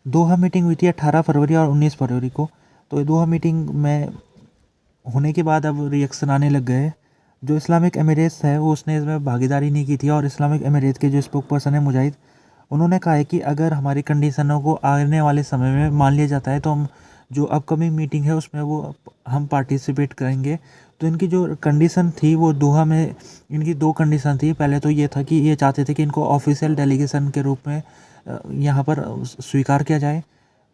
दोहा meeting हुई थी 18 फरवरी और 19 फरवरी को। तो दोहा मीटिंग में होने के बाद अब रिएक्शन आने लग गए। जो इस्लामिक एमिरेट्स है वो उसने इसमें भागीदारी नहीं की थी, और इस्लामिक एमिरेट्स के जो स्पोक पर्सन है मुजाहिद, उन्होंने कहा है कि अगर हमारी कंडीशनों को आने वाले समय में मान लिया जाता है तो हम जो अपकमिंग मीटिंग है उसमें वो हम पार्टिसिपेट करेंगे। तो इनकी जो कंडीशन थी वो दोहा में इनकी दो कंडीशन थी। पहले तो ये था कि ये चाहते थे कि इनको ऑफिशियल डेलीगेशन के रूप में यहाँ पर स्वीकार किया जाए,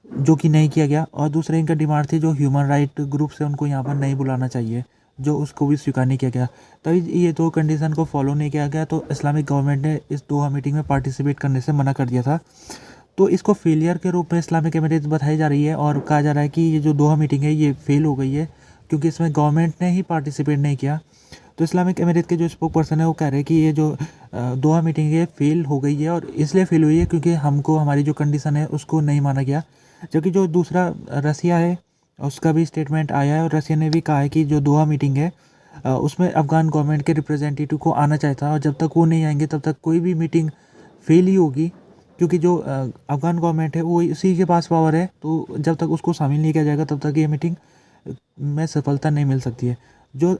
जो कि नहीं किया गया। और दूसरा इनका डिमांड थी जो ह्यूमन राइट ग्रुप से उनको यहाँ पर नहीं बुलाना चाहिए, जो उसको भी स्वीकार नहीं किया गया। तभी ये दो कंडीशन को फॉलो नहीं किया गया, तो इस्लामिक गवर्नमेंट ने इस दोहा मीटिंग में पार्टिसिपेट करने से मना कर दिया था। तो इसको फेलियर के रूप में इस्लामिक एमिरेट्स बताई जा रही है, और कहा जा रहा है कि ये जो दोहा मीटिंग है ये फेल हो गई है क्योंकि इसमें गवर्नमेंट ने ही पार्टिसिपेट नहीं किया। तो इस्लामिक एमिरेट के जो स्पोक पर्सन है वो कह रहे हैं कि ये जो दोहा मीटिंग है फेल हो गई है, और इसलिए फेल हुई है क्योंकि हमको हमारी जो कंडीशन है उसको नहीं माना गया। जबकि जो दूसरा रसिया है उसका भी स्टेटमेंट आया है, और रसिया ने भी कहा है कि जो दोहा मीटिंग है उसमें अफ़गान गवर्नमेंट के रिप्रेजेंटेटिव को आना चाहिए था, और जब तक वो नहीं आएंगे तब तक कोई भी मीटिंग फेल ही होगी। क्योंकि जो अफ़गान गवर्नमेंट है वो इसी के पास पावर है, तो जब तक उसको शामिल नहीं किया जाएगा तब तक ये मीटिंग में सफलता नहीं मिल सकती है। जो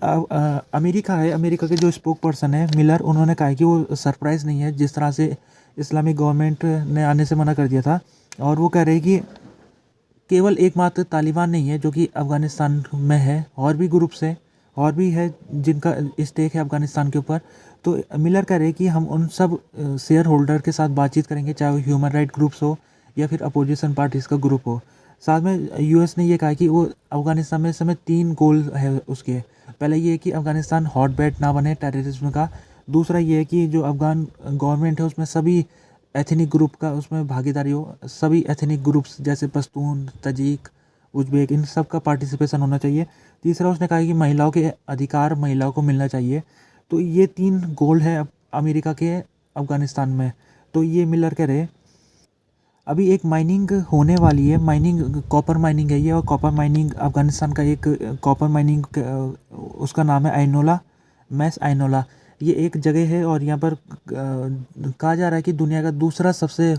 अमेरिका है, अमेरिका के जो स्पोक पर्सन है मिलर, उन्होंने कहा है कि वो सरप्राइज़ नहीं है जिस तरह से इस्लामिक गवर्नमेंट ने आने से मना कर दिया था। और वो कह रहे हैं कि केवल एकमात्र तालिबान नहीं है जो कि अफ़गानिस्तान में है, और भी ग्रुप्स हैं और भी है जिनका स्टेक है अफ़गानिस्तान के ऊपर। तो मिलर कह रहे हैं कि हम उन सब शेयर होल्डर के साथ बातचीत करेंगे, चाहे वो ह्यूमन राइट ग्रुप्स हो या फिर अपोजिशन पार्टीज़ का ग्रुप हो। साथ में यूएस ने ये कहा कि वो अफ़गानिस्तान में इस समय 3 गोल है उसके। पहले ये है कि अफ़गानिस्तान हॉटबेड ना बने टेररिज्म का। दूसरा ये है कि जो अफ़गान गवर्नमेंट है उसमें सभी एथनिक ग्रुप का उसमें भागीदारी हो, सभी एथनिक ग्रुप्स जैसे पश्तून, तजीक, उज़्बेक, इन सब का पार्टिसिपेशन होना चाहिए। तीसरा उसने कहा कि महिलाओं के अधिकार महिलाओं को मिलना चाहिए। तो ये 3 गोल है अमेरिका के अफ़गानिस्तान में। तो ये मिलर कह रहे अभी एक माइनिंग होने वाली है, माइनिंग कॉपर माइनिंग है ये, और कॉपर माइनिंग अफ़गानिस्तान का एक कॉपर माइनिंग उसका नाम है आइनोला, मैस आइनोला। ये एक जगह है और यहाँ पर कहा जा रहा है कि दुनिया का दूसरा सबसे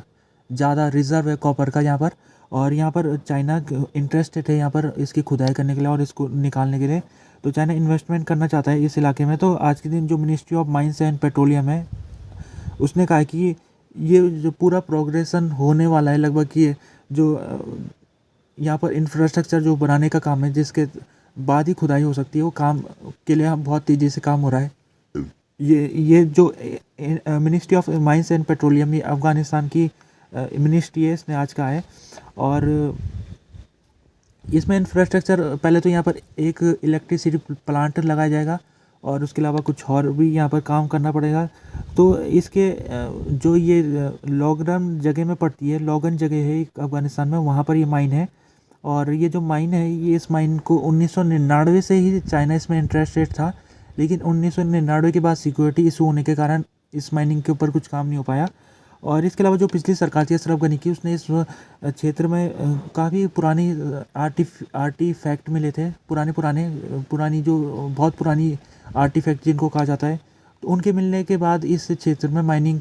ज़्यादा रिज़र्व है कॉपर का यहाँ पर। और यहाँ पर चाइना इंटरेस्टेड है यहाँ पर इसकी खुदाई करने के लिए और इसको निकालने के लिए। तो चाइना इन्वेस्टमेंट करना चाहता है इस इलाके में। तो आज के दिन जो ministry of mines and petroleum है उसने कहा कि ये जो पूरा प्रोग्रेसन होने वाला है लगभग, ये जो यहाँ पर इंफ्रास्ट्रक्चर जो बनाने का काम है जिसके बाद ही खुदाई हो सकती है, वो काम के लिए हम बहुत तेज़ी से काम हो रहा है। ये जो ministry of mines and petroleum, ये अफ़गानिस्तान की मिनिस्ट्री है, इसने आज कहा है। और इसमें इंफ्रास्ट्रक्चर पहले तो यहाँ पर एक इलेक्ट्रिसिटी प्लांट लगाया जाएगा, और उसके अलावा कुछ और भी यहाँ पर काम करना पड़ेगा। तो इसके जो ये लॉगन जगह में पड़ती है, लॉगन जगह है अफ़गानिस्तान में, वहाँ पर ये माइन है। और ये जो माइन है, ये इस माइन को 1999 से ही चाइना इसमें इंटरेस्टेड था, लेकिन 1999 के बाद सिक्योरिटी इशू होने के कारण इस माइनिंग के ऊपर कुछ काम नहीं हो पाया। और इसके अलावा जो पिछली सरकार थी अशरफ गनी की, उसने इस क्षेत्र में काफ़ी पुरानी आर्टिफैक्ट मिले थे, पुरानी जो बहुत पुरानी आर्टिफैक्ट जिनको कहा जाता है, तो उनके मिलने के बाद इस क्षेत्र में माइनिंग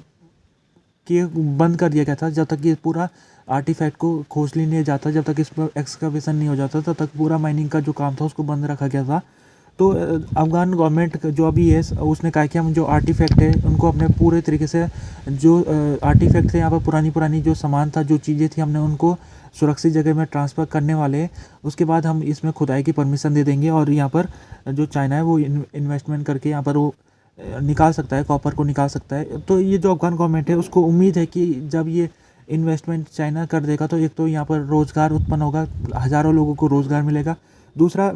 के बंद कर दिया गया था। जब तक ये पूरा आर्टिफैक्ट को खोज नहीं जाता, जब तक इस पर एक्सकवेशन नहीं हो जाता, तब तक पूरा माइनिंग का जो काम था उसको बंद रखा गया था। तो अफ़गान गवर्नमेंट जो अभी है उसने कहा कि हम जो आर्टिफैक्ट है उनको अपने पूरे तरीके से, जो आर्टिफैक्ट थे यहाँ पर पुरानी जो सामान था, जो चीज़ें थी, हमने उनको सुरक्षित जगह में ट्रांसफ़र करने वाले हैं। उसके बाद हम इसमें खुदाई की परमिशन दे देंगे, और यहाँ पर जो चाइना है वो इन्वेस्टमेंट करके यहाँ पर वो निकाल सकता है, कॉपर को निकाल सकता है। तो ये जो अफ़गान गवर्नमेंट है उसको उम्मीद है कि जब ये इन्वेस्टमेंट चाइना कर देगा तो एक तो यहाँ पर रोज़गार उत्पन्न होगा, हज़ारों लोगों को रोज़गार मिलेगा। दूसरा,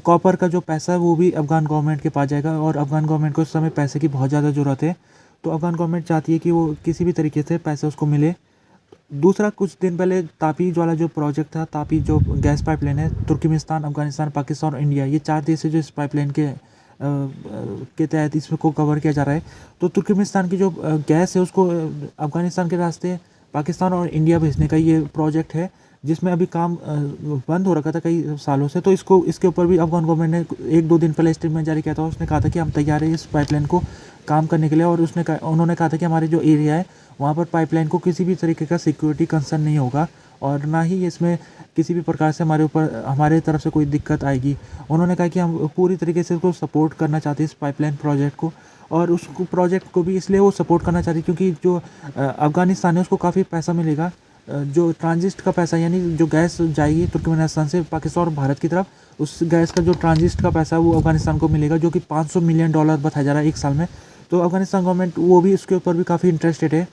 कॉपर का जो पैसा है वो भी अफ़गान गवर्नमेंट के पास जाएगा, और अफ़गान गवर्नमेंट को इस समय पैसे की बहुत ज़्यादा ज़रूरत है। तो अफ़गान गवर्नमेंट चाहती है कि वो किसी भी तरीके से पैसे उसको मिले। दूसरा, कुछ दिन पहले तापी वाला जो प्रोजेक्ट था, तापी जो गैस पाइपलाइन है, तुर्कमेनिस्तान, अफ़गानिस्तान, पाकिस्तान और इंडिया, ये 4 देश है जो इस पाइपलाइन के तहत इसमें को कवर किया जा रहा है। तो तुर्कमेनिस्तान की जो गैस है उसको अफ़गानिस्तान के रास्ते पाकिस्तान और इंडिया भेजने का ये प्रोजेक्ट है, जिसमें अभी काम बंद हो रखा था कई सालों से। तो इसके ऊपर भी अफ़गान गवर्नमेंट ने 1-2 दिन पहले स्टेटमेंट जारी किया था। उसने कहा था कि हम तैयार हैं इस पाइपलाइन को काम करने के लिए, और उन्होंने कहा था कि हमारे जो एरिया है वहाँ पर पाइपलाइन को किसी भी तरीके का सिक्योरिटी कंसर्न नहीं होगा, और ना ही इसमें किसी भी प्रकार से हमारे तरफ से कोई दिक्कत आएगी। उन्होंने कहा कि हम पूरी तरीके से उसको सपोर्ट करना चाहते हैं इस पाइपलाइन प्रोजेक्ट को, और उसको प्रोजेक्ट को भी इसलिए वो सपोर्ट करना चाहती है क्योंकि जो अफ़गानिस्तान है उसको काफ़ी पैसा मिलेगा। जो ट्रांजिट का पैसा, यानी जो गैस जाएगी तुर्कमेनिस्तान से पाकिस्तान और भारत की तरफ, उस गैस का जो ट्रांजिट का पैसा है वो अफ़गानिस्तान को मिलेगा, जो कि $500 मिलियन बताया जा रहा है एक साल में। तो अफ़गानिस्तान गवर्नमेंट वो भी इसके ऊपर भी काफ़ी इंटरेस्टेड है